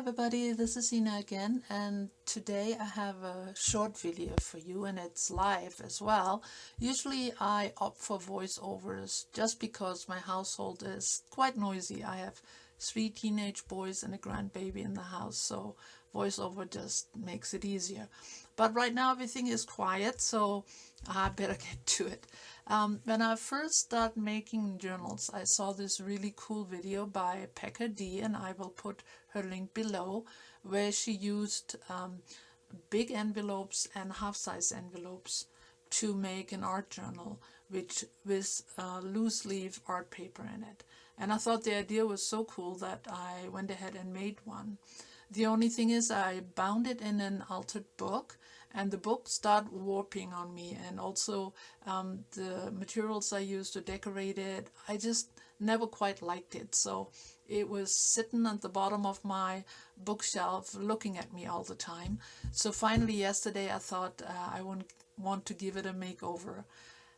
everybody, this is Ina again, and today I have a short video for you, and it's live as well. Usually I opt for voiceovers just because my household is quite noisy. I have 3 teenage boys and a grandbaby in the house, so voiceover just makes it easier. But right now everything is quiet, so I better get to it. When I first started making journals, I saw this really cool video by Pekka D, and I will put her link below, where she used big envelopes and half-size envelopes to make an art journal with loose leaf art paper in it. And I thought the idea was so cool that I went ahead and made one. The only thing is I bound it in an altered book, and the book started warping on me, and also the materials I used to decorate it, I just never quite liked it. So it was sitting at the bottom of my bookshelf looking at me all the time. So finally yesterday I thought I want to give it a makeover.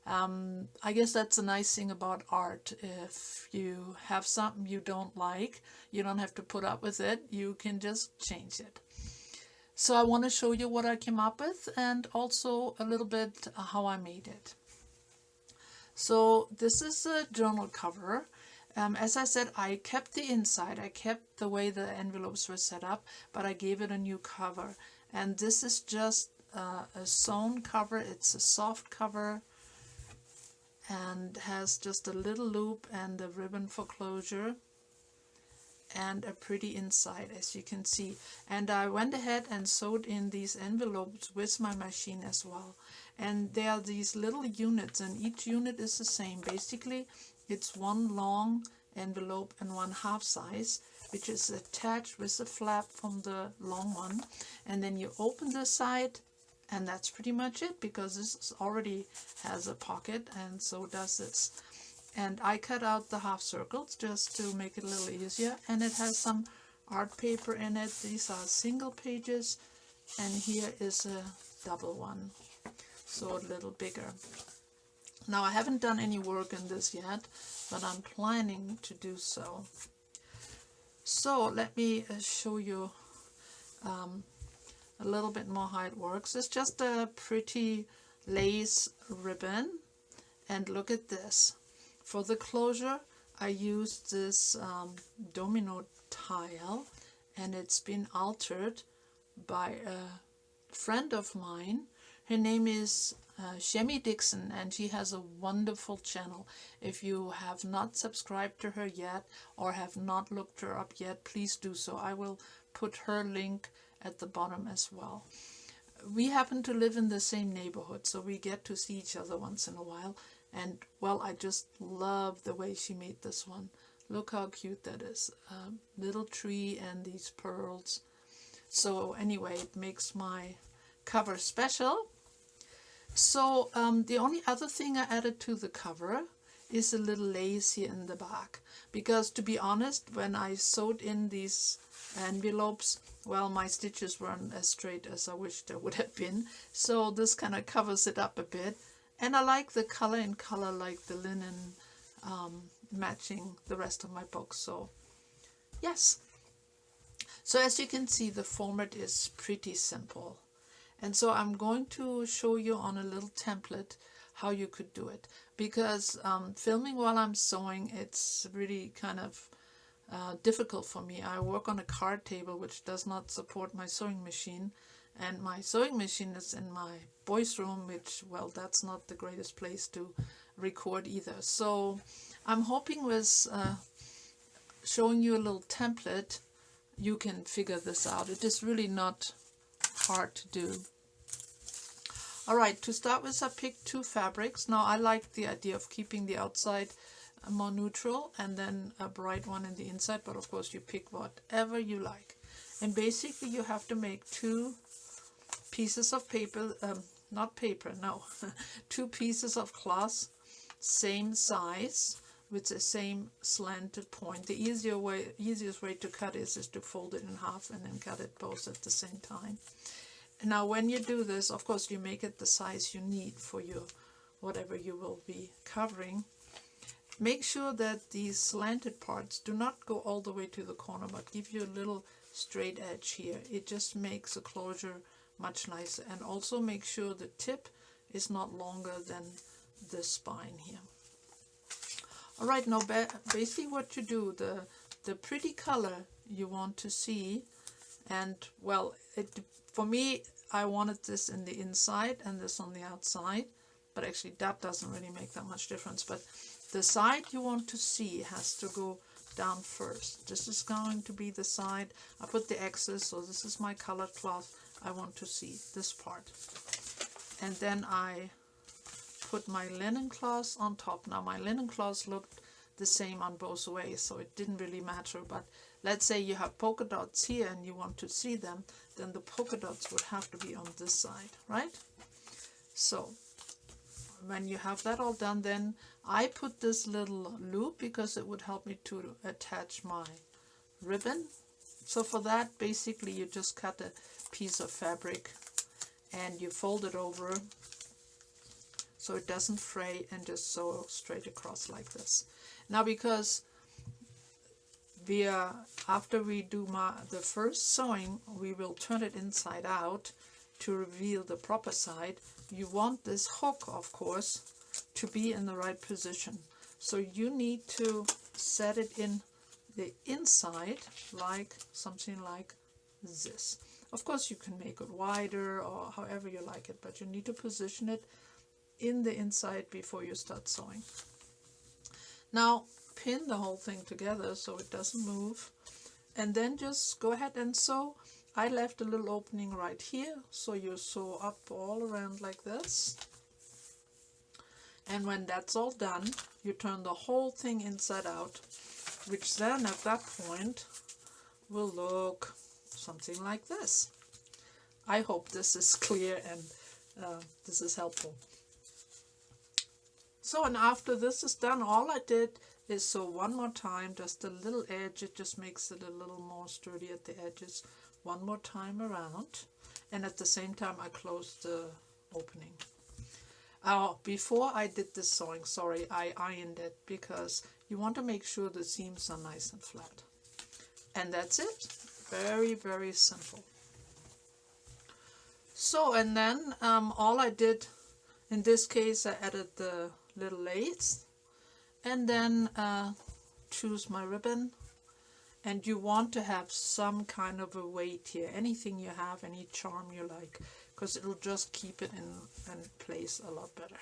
I guess that's a nice thing about art. If you have something you don't like, you don't have to put up with it. You can just change it. So I want to show you what I came up with, and also a little bit how I made it. So this is a journal cover. As I said, I kept the inside. I kept the way the envelopes were set up, but I gave it a new cover. And this is just a sewn cover. It's a soft cover and has just a little loop and a ribbon for closure and a pretty inside, as you can see. And I went ahead and sewed in these envelopes with my machine as well. And there are these little units, and each unit is the same. Basically, it's one long envelope and one half size, which is attached with a flap from the long one. And then you open this side, and that's pretty much it, because this already has a pocket, and so does this. And I cut out the half circles just to make it a little easier, and it has some art paper in it. These are single pages, and here is a double one, so a little bigger. Now I haven't done any work in this yet, but I'm planning to do so. So let me show you a little bit more how it works. It's just a pretty lace ribbon, and look at this. For the closure, I used this domino tile, and it's been altered by a friend of mine. Her name is Shemi Dixon, and she has a wonderful channel. If you have not subscribed to her yet or have not looked her up yet, please do so. I will put her link at the bottom as well. We happen to live in the same neighborhood, so we get to see each other once in a while. And, well, I just love the way she made this one. Look how cute that is. Little tree and these pearls. So anyway, it makes my cover special. So the only other thing I added to the cover is a little lace here in the back. Because, to be honest, when I sewed in these envelopes, well, my stitches weren't as straight as I wished they would have been. So this kind of covers it up a bit. And I like the color in color, like the linen matching the rest of my book. So, yes. So as you can see, the format is pretty simple. And so I'm going to show you on a little template how you could do it. Because filming while I'm sewing, it's really kind of difficult for me. I work on a card table which does not support my sewing machine. And my sewing machine is in my boys' room, which, well, that's not the greatest place to record either. So I'm hoping with showing you a little template, you can figure this out. It is really not hard to do. Alright, to start with, I picked 2 fabrics. Now I like the idea of keeping the outside more neutral and then a bright one in the inside, but of course you pick whatever you like. And basically you have to make 2 pieces of paper, not paper, no, 2 pieces of cloth, same size, with the same slanted point. The easiest way to cut is to fold it in half and then cut it both at the same time. Now when you do this, of course you make it the size you need for your whatever you will be covering. Make sure that these slanted parts do not go all the way to the corner, but give you a little straight edge here. It just makes the closure much nicer, and also make sure the tip is not longer than the spine here. Alright, now basically what you do, the pretty color you want to see, and well, for me, I wanted this in the inside and this on the outside, but actually that doesn't really make that much difference. But the side you want to see has to go down first. This is going to be the side. I put the X's, so this is my colored cloth. I want to see this part. And then I put my linen cloth on top. Now my linen cloth looked the same on both ways, so it didn't really matter. But let's say you have polka dots here and you want to see them, then the polka dots would have to be on this side, right? So when you have that all done, then I put this little loop because it would help me to attach my ribbon. So for that, basically you just cut a piece of fabric and you fold it over so it doesn't fray, and just sew straight across like this. Now because after we do the first sewing, we will turn it inside out to reveal the proper side. You want this hook, of course, to be in the right position. So you need to set it in the inside, like something like this. Of course, you can make it wider or however you like it, but you need to position it in the inside before you start sewing. Now, pin the whole thing together so it doesn't move, and then just go ahead and sew. I left a little opening right here, so you sew up all around like this. And when that's all done, you turn the whole thing inside out, which then at that point will look something like this. I hope this is clear and this is helpful. So, and after this is done, all I did is sew one more time, just a little edge. It just makes it a little more sturdy at the edges. One more time around, and at the same time I closed the opening. Before I did this sewing, sorry, I ironed it because you want to make sure the seams are nice and flat. And that's it. Very, very simple. So, and then all I did in this case, I added the little lace, and then choose my ribbon. And you want to have some kind of a weight here, anything you have, any charm you like, because it'll just keep it in place a lot better.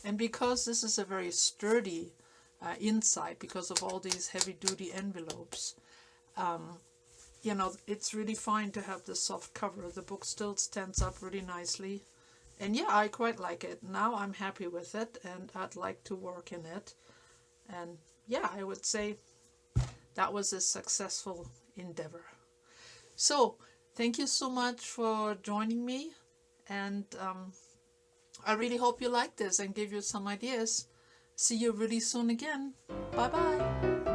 And because this is a very sturdy inside, because of all these heavy-duty envelopes, you know, it's really fine to have this soft cover. The book still stands up really nicely. And yeah, I quite like it. Now I'm happy with it, and I'd like to work in it. And yeah, I would say that was a successful endeavor. So, thank you so much for joining me, and I really hope you liked this and gave you some ideas. See you really soon again. Bye-bye.